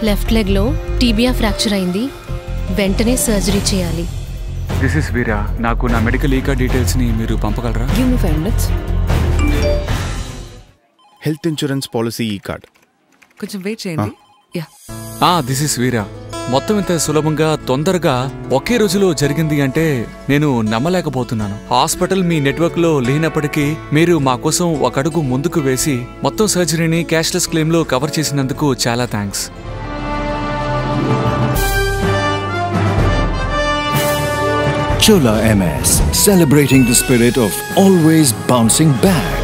Left leg లో టీబియా fracture అయింది, వెంటనే సర్జరీ చేయాలి. దిస్ ఇస్ వీరా. నాకు నా మెడికల్ ఈకా డీటెయిల్స్ ని మీరు పంపగలరా? Give me 5 minutes. Health insurance policy ఈ కార్డ్. కొంచెం వెయిట్ చేయండి. దిస్ ఇస్ వీరా. మొత్తం ఇంత సులభంగా తొందరగా ఒకే రోజులో జరిగింది అంటే నేను నమ్మలేకపోతున్నాను. హాస్పిటల్ మీ నెట్వర్క్ లో లేనప్పటికీ మీరు మా కోసం ఒక అడుగు ముందుకు వేసి మొత్తం సర్జరీని క్యాష్లెస్ క్లెయిమ్ లో కవర్ చేసినందుకు చాలా thanks. Chola MS, celebrating the spirit of always bouncing back.